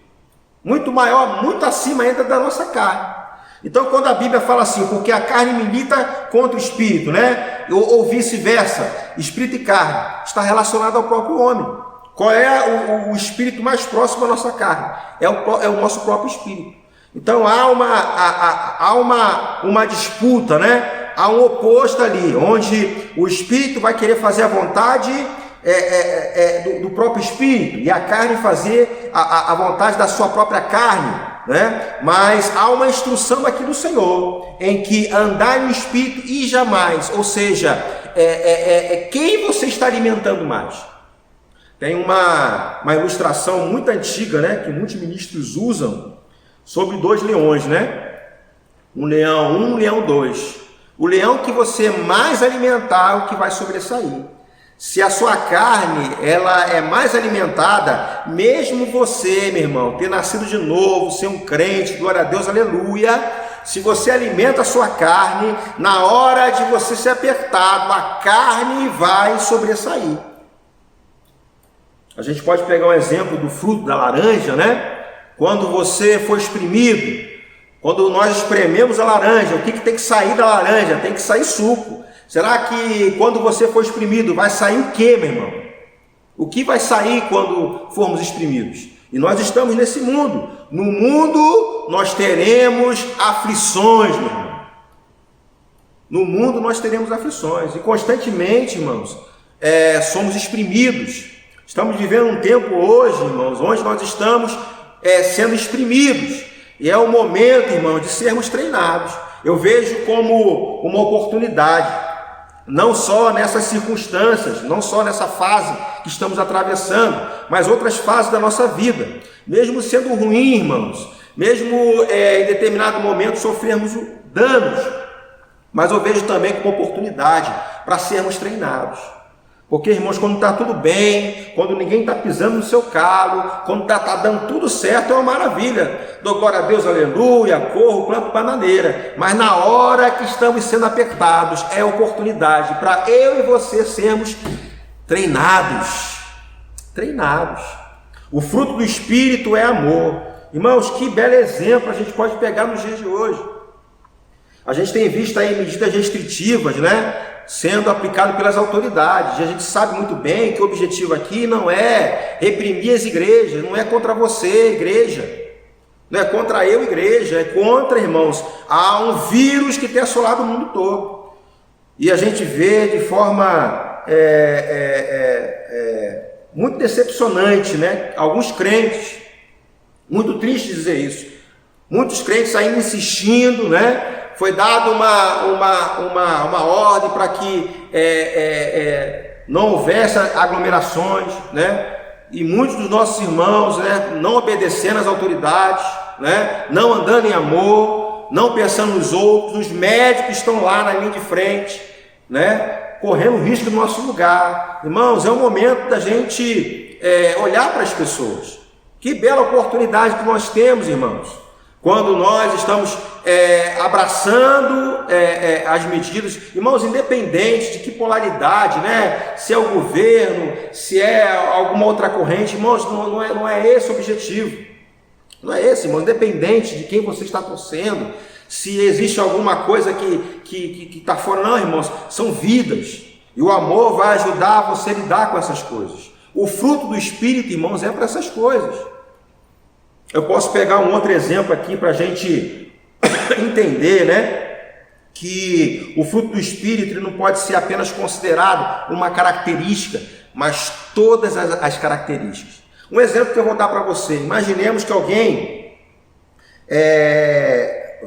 muito maior, muito acima ainda da nossa carne. Então, quando a Bíblia fala assim, porque a carne milita contra o espírito, né? Ou vice-versa, espírito e carne, está relacionado ao próprio homem. Qual é o espírito mais próximo à nossa carne? É o nosso próprio espírito. Então, há uma disputa, né? Há um oposto ali, onde o espírito vai querer fazer a vontade do próprio espírito, e a carne fazer a vontade da sua própria carne, né? Mas há uma instrução aqui do Senhor, em que andai no espírito e jamais, ou seja, quem você está alimentando mais? Tem uma ilustração muito antiga, né? Que muitos ministros usam, sobre 2 leões, né? Um leão 2. O leão que você mais alimentar é o que vai sobressair. Se a sua carne ela é mais alimentada, mesmo você, meu irmão, ter nascido de novo, ser um crente, glória a Deus, aleluia, se você alimenta a sua carne, na hora de você ser apertado, a carne vai sobressair. A gente pode pegar um exemplo do fruto da laranja, né? Quando você for espremido, quando nós esprememos a laranja, o que tem que sair da laranja? Tem que sair suco. Será que quando você for espremido, vai sair o que, meu irmão? O que vai sair quando formos espremidos? E nós estamos nesse mundo. No mundo nós teremos aflições, meu irmão. No mundo nós teremos aflições. E constantemente, irmãos, somos espremidos. Estamos vivendo um tempo hoje, irmãos, onde nós estamos sendo espremidos. E é o momento, irmãos, de sermos treinados. Eu vejo como uma oportunidade. Não só nessas circunstâncias, não só nessa fase que estamos atravessando, mas outras fases da nossa vida. Mesmo sendo ruim, irmãos, mesmo em determinado momento sofrermos danos, mas eu vejo também como oportunidade para sermos treinados. Porque, irmãos, quando está tudo bem, quando ninguém está pisando no seu calo, quando está dando tudo certo, é uma maravilha. Dou glória a Deus, aleluia, corro, planto bananeira. Mas na hora que estamos sendo apertados, é oportunidade para eu e você sermos treinados. Treinados. O fruto do Espírito é amor. Irmãos, que belo exemplo a gente pode pegar nos dias de hoje. A gente tem visto aí medidas restritivas, né? Sendo aplicado pelas autoridades. E a gente sabe muito bem que o objetivo aqui não é reprimir as igrejas, não é contra você, igreja, não é contra eu, igreja, é contra, irmãos, há um vírus que tem assolado o mundo todo. E a gente vê de forma muito decepcionante, né? Alguns crentes, muito triste dizer isso, muitos crentes ainda insistindo, né? Foi dada uma ordem para que não houvesse aglomerações, né? E muitos dos nossos irmãos, né, não obedecendo às autoridades, né, não andando em amor, não pensando nos outros, os médicos estão lá na linha de frente, né, correndo risco no nosso lugar. Irmãos, é o momento da gente olhar para as pessoas. Que bela oportunidade que nós temos, irmãos, quando nós estamos abraçando as medidas, irmãos, independente de que polaridade, né? Se é o governo, se é alguma outra corrente, irmãos, não é esse o objetivo. Não é esse, irmão, independente de quem você está torcendo, se existe alguma coisa que está fora, não, irmãos, são vidas. E o amor vai ajudar você a lidar com essas coisas. O fruto do Espírito, irmãos, é para essas coisas. Eu posso pegar um outro exemplo aqui para a gente entender, né, que o fruto do Espírito ele não pode ser apenas considerado uma característica, mas todas as características. Um exemplo que eu vou dar para você: imaginemos que alguém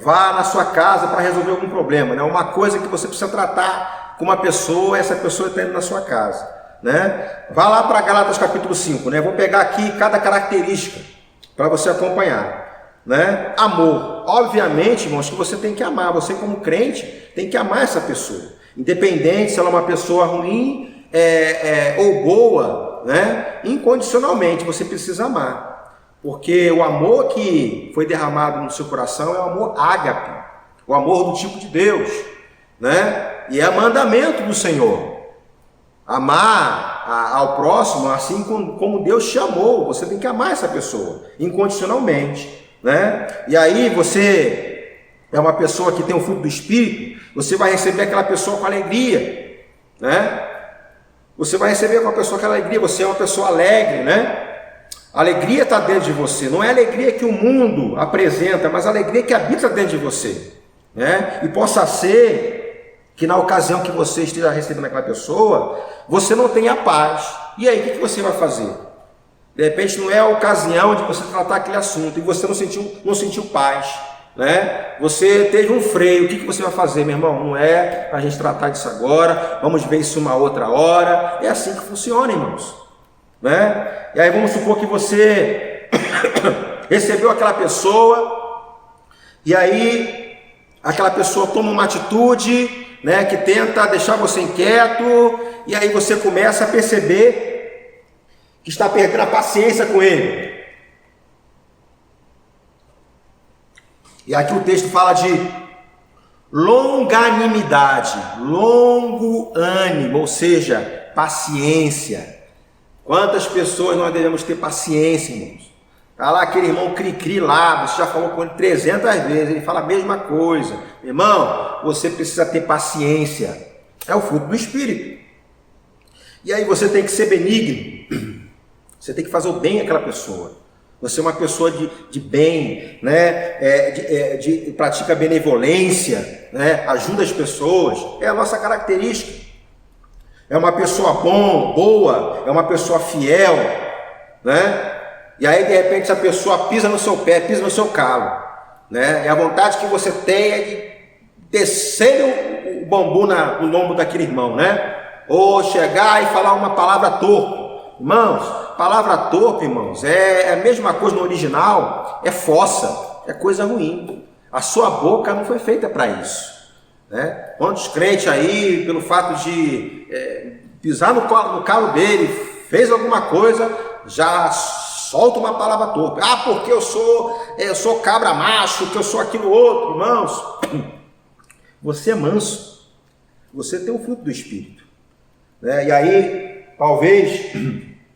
vá na sua casa para resolver algum problema, né, uma coisa que você precisa tratar com uma pessoa, essa pessoa está indo na sua casa, né? Vá lá para Gálatas capítulo 5, né? Vou pegar aqui cada característica para você acompanhar, né? Amor, obviamente, irmãos, que você tem que amar. Você como crente tem que amar essa pessoa, independente se ela é uma pessoa ruim ou boa, né? Incondicionalmente você precisa amar, porque o amor que foi derramado no seu coração é o amor ágape, o amor do tipo de Deus, né? E é mandamento do Senhor. Amar ao próximo assim como Deus te amou. Você tem que amar essa pessoa incondicionalmente, né? E aí você é uma pessoa que tem o fruto do Espírito, você vai receber aquela pessoa com alegria, né? Você vai receber com a pessoa com alegria, você é uma pessoa alegre, né? A alegria está dentro de você, não é a alegria que o mundo apresenta, mas a alegria que habita dentro de você, né? E possa ser que na ocasião que você esteja recebendo aquela pessoa, você não tenha paz. E aí, o que você vai fazer? De repente não é a ocasião de você tratar aquele assunto e você não sentiu paz, né? Você teve um freio. O que você vai fazer, meu irmão? Não é a gente tratar disso agora, vamos ver isso uma outra hora. É assim que funciona, irmãos, né? E aí vamos supor que você recebeu aquela pessoa e aí aquela pessoa toma uma atitude, né, que tenta deixar você inquieto, e aí você começa a perceber que está perdendo a paciência com ele. E aqui o texto fala de longanimidade, longo ânimo, ou seja, paciência. Quantas pessoas nós devemos ter paciência, irmãos? Está lá aquele irmão cri-cri lá, você já falou com ele 300 vezes, ele fala a mesma coisa. Irmão, você precisa ter paciência, é o fruto do Espírito. E aí você tem que ser benigno, você tem que fazer o bem àquela pessoa. Você é uma pessoa de bem, né? Pratica benevolência, né? Ajuda as pessoas, é a nossa característica. É uma pessoa boa, é uma pessoa fiel, né? E aí de repente essa pessoa pisa no seu pé, pisa no seu calo, né? E a vontade que você tem é de descer o bambu no lombo daquele irmão, né? Ou chegar e falar uma palavra torpe. Irmãos, palavra torpe, irmãos, é a mesma coisa no original, é fossa, é coisa ruim. A sua boca não foi feita para isso, né? Quantos crentes aí, pelo fato de pisar no calo dele, fez alguma coisa, já solta uma palavra torpe. Ah, porque eu sou cabra macho, que eu sou aquilo outro. Irmãos, você é manso, você tem o fruto do Espírito, né? E aí, talvez,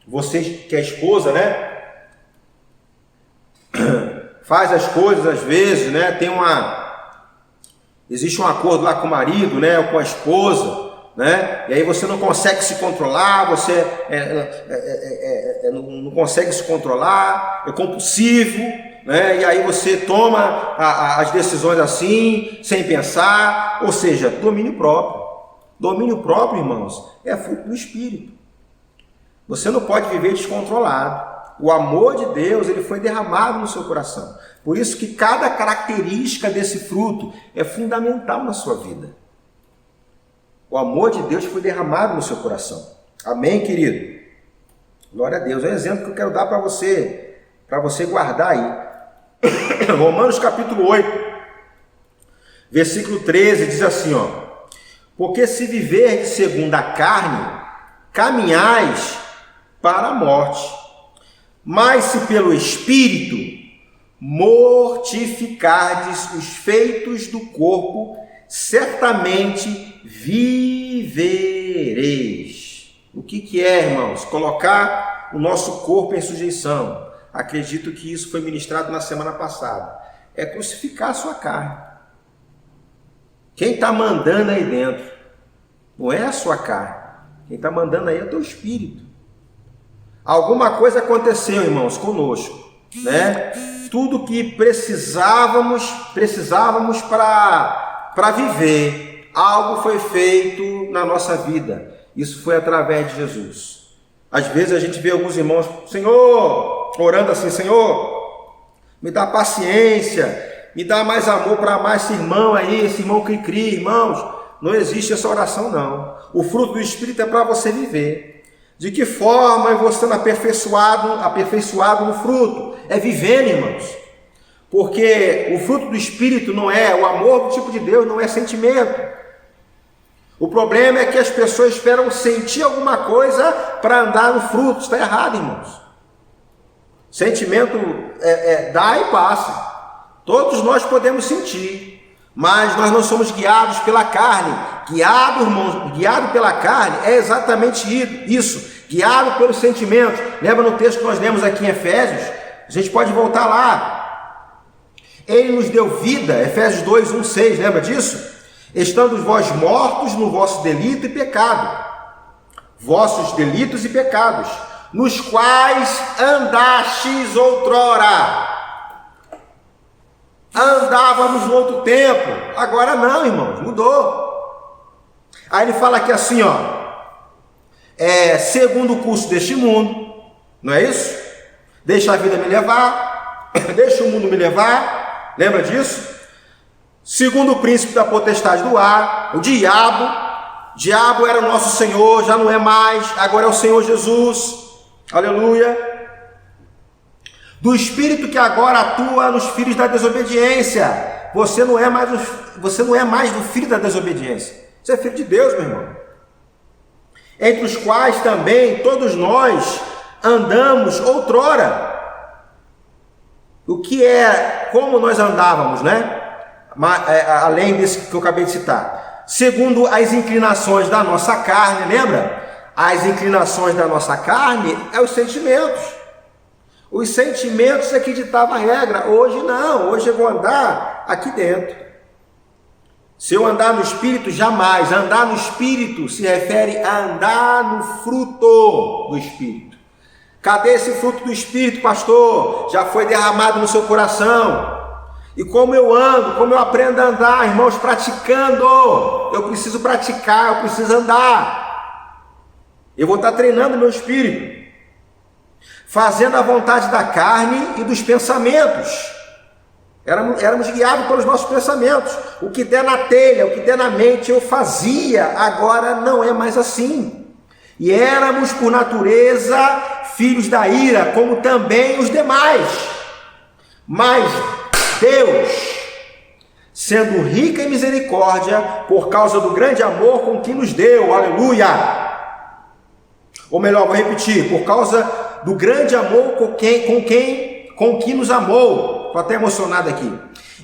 você que é esposa, né, faz as coisas às vezes, né, existe um acordo lá com o marido, né, ou com a esposa, né, e aí você não consegue se controlar, você não consegue se controlar, é compulsivo, né, e aí você toma as decisões assim, sem pensar, ou seja, domínio próprio. Domínio próprio, irmãos, é fruto do Espírito. Você não pode viver descontrolado. O amor de Deus, ele foi derramado no seu coração. Por isso que cada característica desse fruto é fundamental na sua vida. O amor de Deus foi derramado no seu coração. Amém, querido? Glória a Deus. É um exemplo que eu quero dar para você guardar aí. Romanos capítulo 8, versículo 13, diz assim, ó: porque se viverdes segundo a carne, caminhais para a morte. Mas se pelo Espírito mortificardes os feitos do corpo, certamente vivereis. O que é, irmãos? Colocar o nosso corpo em sujeição. Acredito que isso foi ministrado na semana passada. É crucificar a sua carne. Quem está mandando aí dentro não é a sua carne. Quem está mandando aí é o teu espírito. Alguma coisa aconteceu, irmãos, conosco, né? Tudo que precisávamos para viver, algo foi feito na nossa vida. Isso foi através de Jesus. Às vezes a gente vê alguns irmãos, Senhor, orando assim, Senhor, me dá paciência, me dá mais amor para amar esse irmão aí, esse irmão cri-cri. Irmãos, não existe essa oração não. O fruto do Espírito é para você viver. De que forma eu vou sendo aperfeiçoado no fruto? É vivendo, irmãos. Porque o fruto do Espírito não é o amor do tipo de Deus, não é sentimento. O problema é que as pessoas esperam sentir alguma coisa para andar no fruto. Está errado, irmãos. Sentimento dá e passa. Todos nós podemos sentir, mas nós não somos guiados pela carne. Guiado, irmãos, guiado pela carne é exatamente isso, guiado pelos sentimentos. Lembra no texto que nós lemos aqui em Efésios? A gente pode voltar lá. Ele nos deu vida, Efésios 2, 1, 6, lembra disso? Estando vós mortos no vosso delito e pecado, vossos delitos e pecados, nos quais andastes outrora. Andávamos no outro tempo, agora não, irmãos, mudou. Aí ele fala aqui assim, ó, segundo o curso deste mundo, não é isso? Deixa a vida me levar, deixa o mundo me levar, lembra disso? Segundo o príncipe da potestade do ar, o diabo era o nosso Senhor, já não é mais, agora é o Senhor Jesus, aleluia. Do espírito que agora atua nos filhos da desobediência, você não é mais do filho da desobediência, você é filho de Deus, meu irmão. Entre os quais também todos nós andamos outrora. O que é, como nós andávamos, né? Além desse que eu acabei de citar. Segundo as inclinações da nossa carne, lembra? As inclinações da nossa carne é os sentimentos. Os sentimentos é que ditavam a regra. Hoje não, hoje eu vou andar aqui dentro. Se eu andar no Espírito, jamais. Andar no Espírito se refere a andar no fruto do Espírito. Cadê esse fruto do Espírito, pastor? Já foi derramado no seu coração. E como eu ando, como eu aprendo a andar, irmãos, praticando. Eu preciso praticar, eu preciso andar. Eu vou estar treinando meu espírito. Fazendo a vontade da carne e dos pensamentos. Éramos guiados pelos nossos pensamentos. O que der na telha, o que der na mente, eu fazia. Agora não é mais assim. E éramos, por natureza, filhos da ira, como também os demais. Mas Deus, sendo rica em misericórdia, por causa do grande amor com que nos deu, aleluia. Ou melhor, vou repetir, por causa do grande amor com que nos amou. Estou até emocionado aqui.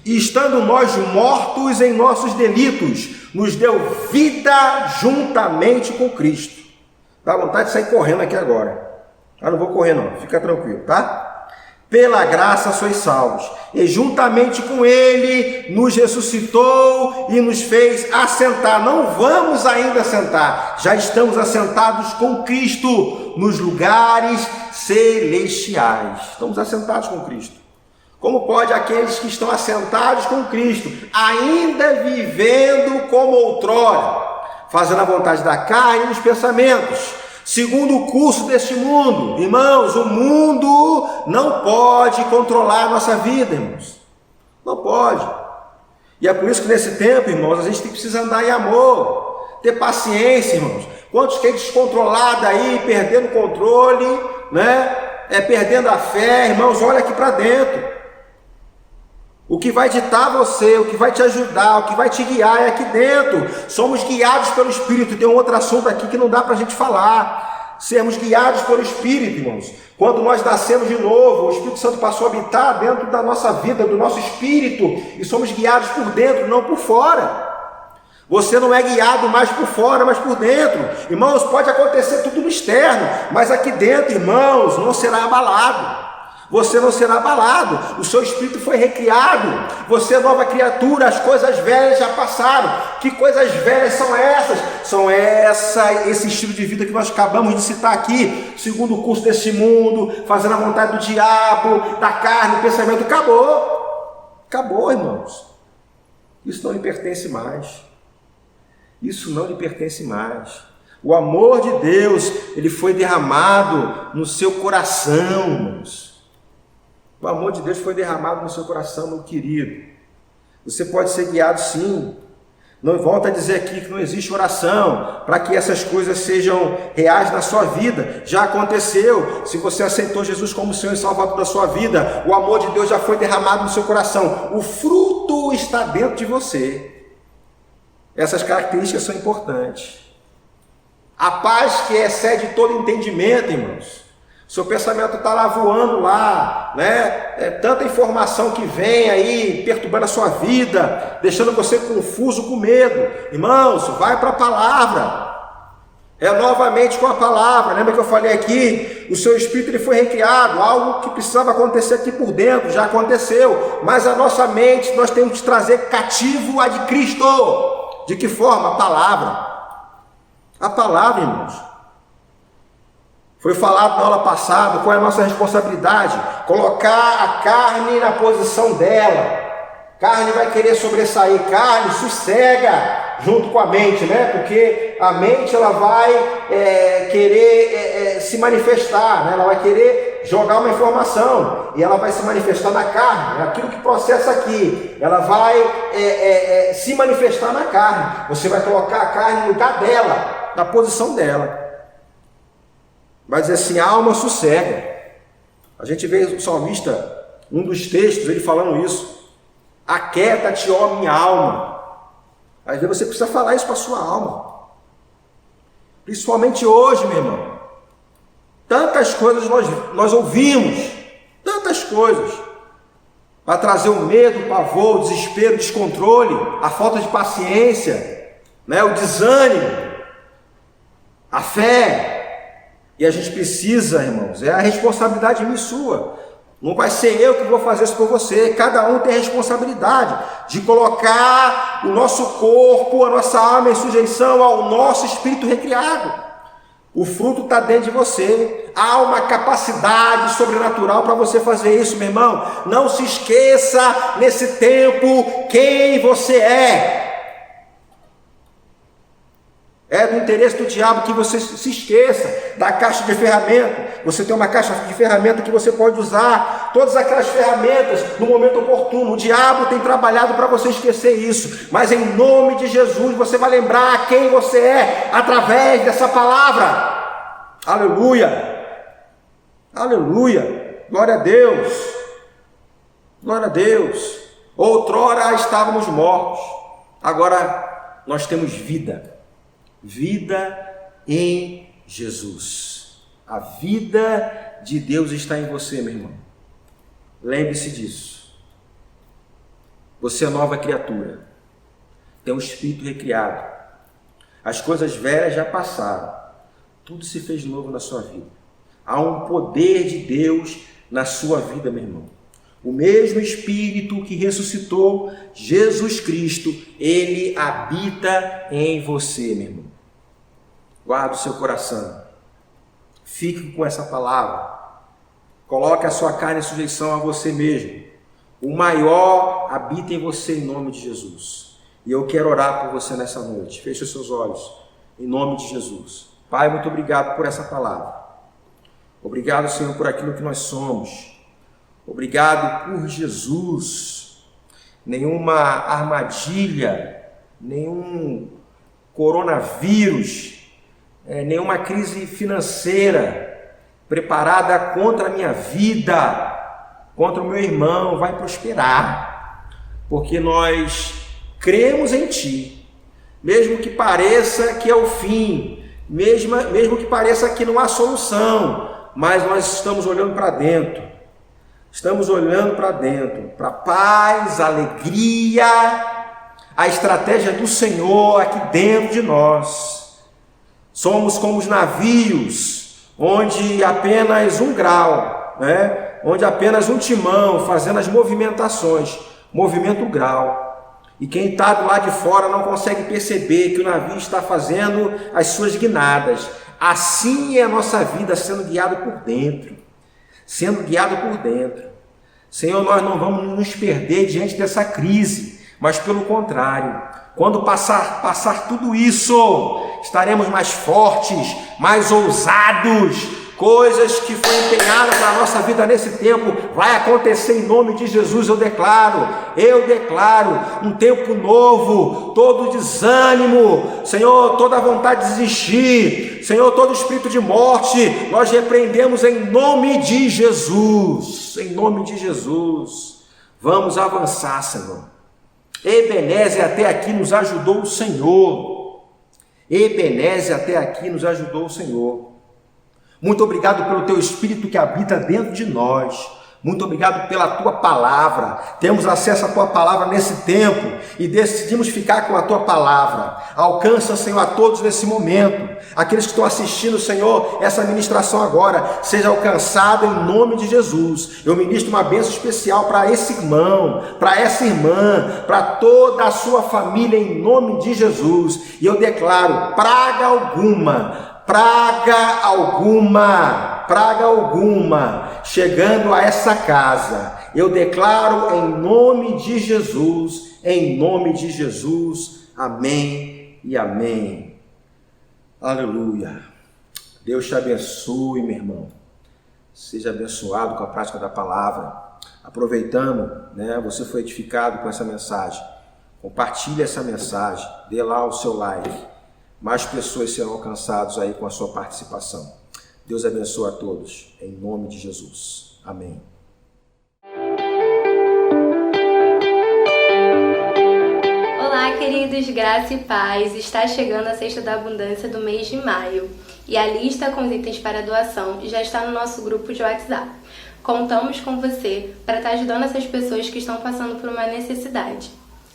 E estando nós mortos em nossos delitos, nos deu vida juntamente com Cristo. Dá vontade de sair correndo aqui agora. Não vou correr não, fica tranquilo, tá? Pela graça sois salvos, e juntamente com Ele nos ressuscitou e nos fez assentar. Não vamos ainda assentar, já estamos assentados com Cristo nos lugares celestiais. Estamos assentados com Cristo. Como pode aqueles que estão assentados com Cristo, ainda vivendo como outrora, fazendo a vontade da carne e dos pensamentos, segundo o curso deste mundo? Irmãos, o mundo não pode controlar a nossa vida, irmãos. Não pode. E é por isso que nesse tempo, irmãos, a gente precisa andar em amor, ter paciência, irmãos. Quantos que é descontrolado aí, perdendo o controle, né? Perdendo a fé, irmãos, olha aqui para dentro. O que vai ditar você, o que vai te ajudar, o que vai te guiar é aqui dentro. Somos guiados pelo Espírito. Tem um outro assunto aqui que não dá para a gente falar. Sermos guiados pelo Espírito, irmãos. Quando nós nascemos de novo, o Espírito Santo passou a habitar dentro da nossa vida, do nosso espírito. E somos guiados por dentro, não por fora. Você não é guiado mais por fora, mas por dentro. Irmãos, pode acontecer tudo no externo, mas aqui dentro, irmãos, não será abalado. Você não será abalado, o seu espírito foi recriado, você é nova criatura, as coisas velhas já passaram. Que coisas velhas são essas? São esse estilo de vida que nós acabamos de citar aqui, segundo o curso desse mundo, fazendo a vontade do diabo, da carne, do pensamento. Acabou, irmãos. Isso não lhe pertence mais. Isso não lhe pertence mais. O amor de Deus, ele foi derramado no seu coração, irmãos. O amor de Deus foi derramado no seu coração, meu querido. Você pode ser guiado sim. Não volta a dizer aqui que não existe oração para que essas coisas sejam reais na sua vida. Já aconteceu. Se você aceitou Jesus como Senhor e Salvador da sua vida, o amor de Deus já foi derramado no seu coração. O fruto está dentro de você. Essas características são importantes. A paz que excede todo entendimento, irmãos. Seu pensamento está lá voando lá, né? É tanta informação que vem aí, perturbando a sua vida, deixando você confuso, com medo. Irmãos, vai para a palavra. É novamente com a palavra. Lembra que eu falei aqui? O seu espírito ele foi recriado, algo que precisava acontecer aqui por dentro, já aconteceu. Mas a nossa mente, nós temos que trazer cativo a de Cristo. De que forma? A palavra. A palavra, irmãos. Foi falado na aula passada, qual é a nossa responsabilidade? Colocar a carne na posição dela. Carne vai querer sobressair, carne sossega junto com a mente, né? Porque a mente ela vai querer se manifestar, né? Ela vai querer jogar uma informação e ela vai se manifestar na carne, né? Aquilo que processa aqui, ela vai se manifestar na carne. Você vai colocar a carne no lugar dela, na posição dela. Vai dizer assim, a alma sossega. A gente vê o salmista, um dos textos, ele falando isso. Aquieta-te, ó minha alma. Às vezes você precisa falar isso para a sua alma. Principalmente hoje, meu irmão. Tantas coisas nós ouvimos. Tantas coisas. Para trazer o medo, o pavor, o desespero, o descontrole, a falta de paciência, né? O desânimo, a fé. E a gente precisa, irmãos, é a responsabilidade minha e sua. Não vai ser eu que vou fazer isso por você. Cada um tem a responsabilidade de colocar o nosso corpo, a nossa alma em sujeição ao nosso espírito recriado. O fruto está dentro de você. Há uma capacidade sobrenatural para você fazer isso, meu irmão. Não se esqueça nesse tempo quem você é. É do interesse do diabo que você se esqueça da caixa de ferramentas. Você tem uma caixa de ferramentas que você pode usar. Todas aquelas ferramentas no momento oportuno. O diabo tem trabalhado para você esquecer isso. Mas em nome de Jesus você vai lembrar quem você é através dessa palavra. Aleluia. Aleluia. Glória a Deus. Glória a Deus. Outrora estávamos mortos. Agora nós temos vida. Vida em Jesus. A vida de Deus está em você, meu irmão. Lembre-se disso. Você é nova criatura. Tem um espírito recriado. As coisas velhas já passaram. Tudo se fez novo na sua vida. Há um poder de Deus na sua vida, meu irmão. O mesmo Espírito que ressuscitou Jesus Cristo, ele habita em você, meu irmão. Guarde o seu coração. Fique com essa palavra. Coloque a sua carne em sujeição a você mesmo. O maior habita em você em nome de Jesus. E eu quero orar por você nessa noite. Feche os seus olhos em nome de Jesus. Pai, muito obrigado por essa palavra. Obrigado, Senhor, por aquilo que nós somos. Obrigado por Jesus. Nenhuma armadilha, nenhum coronavírus, nenhuma crise financeira preparada contra a minha vida, contra o meu irmão, vai prosperar, porque nós cremos em Ti, mesmo que pareça que é o fim, mesmo que pareça que não há solução, mas nós estamos olhando para dentro, para paz, alegria, a estratégia do Senhor aqui dentro de nós. Somos como os navios, onde apenas um grau, né? Onde apenas um timão fazendo as movimentações, movimenta o grau. E quem está do lado de fora não consegue perceber que o navio está fazendo as suas guinadas. Assim é a nossa vida sendo guiada por dentro. Senhor, nós não vamos nos perder diante dessa crise, mas pelo contrário, quando passar tudo isso, estaremos mais fortes, mais ousados. Coisas que foram empenhadas na nossa vida nesse tempo, vai acontecer em nome de Jesus, eu declaro um tempo novo, todo desânimo, Senhor, toda vontade de desistir, Senhor, todo espírito de morte, nós repreendemos em nome de Jesus, vamos avançar, Senhor. Ebenezer, até aqui nos ajudou o Senhor. Muito obrigado pelo teu Espírito que habita dentro de nós. Muito obrigado pela tua palavra. Temos acesso à tua palavra nesse tempo e decidimos ficar com a tua palavra. Alcança, Senhor, a todos nesse momento. Aqueles que estão assistindo, Senhor, essa ministração agora, seja alcançada em nome de Jesus. Eu ministro uma bênção especial para esse irmão, para essa irmã, para toda a sua família em nome de Jesus. E eu declaro praga alguma chegando a essa casa. Eu declaro em nome de Jesus, amém e amém. Aleluia. Deus te abençoe, meu irmão. Seja abençoado com a prática da palavra. Aproveitando, você foi edificado com essa mensagem. Compartilhe essa mensagem, dê lá o seu like. Mais pessoas serão alcançadas aí com a sua participação. Deus abençoe a todos, em nome de Jesus. Amém. Olá, queridos, graça e paz. Está chegando a Cesta da Abundância do mês de maio. E a lista com os itens para doação já está no nosso grupo de WhatsApp. Contamos com você para estar ajudando essas pessoas que estão passando por uma necessidade.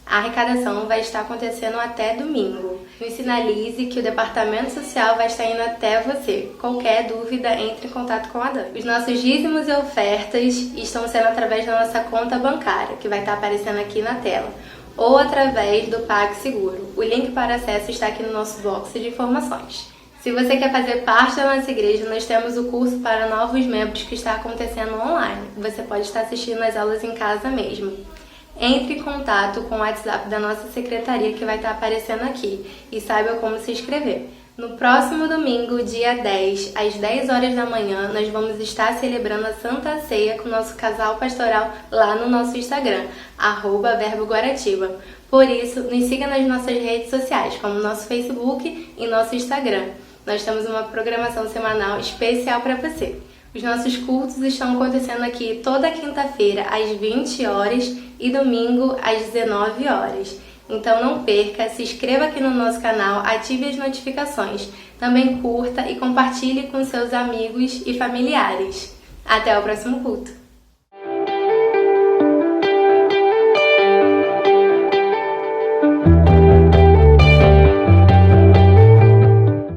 A arrecadação vai estar acontecendo até domingo. Nos sinalize que o Departamento Social vai estar indo até você. Qualquer dúvida, entre em contato com a Dani. Os nossos dízimos e ofertas estão sendo através da nossa conta bancária, que vai estar aparecendo aqui na tela, ou através do PagSeguro. O link para acesso está aqui no nosso box de informações. Se você quer fazer parte da nossa igreja, nós temos o curso para novos membros que está acontecendo online. Você pode estar assistindo as aulas em casa mesmo. Entre em contato com o WhatsApp da nossa secretaria que vai estar aparecendo aqui e saiba como se inscrever. No próximo domingo, dia 10, às 10 horas da manhã, nós vamos estar celebrando a Santa Ceia com o nosso casal pastoral lá no nosso Instagram, @verboguaratiba. Por isso, nos siga nas nossas redes sociais, como nosso Facebook e nosso Instagram. Nós temos uma programação semanal especial para você. Os nossos cultos estão acontecendo aqui toda quinta-feira às 20 horas e domingo às 19 horas. Então não perca, se inscreva aqui no nosso canal, ative as notificações. Também curta e compartilhe com seus amigos e familiares. Até o próximo culto!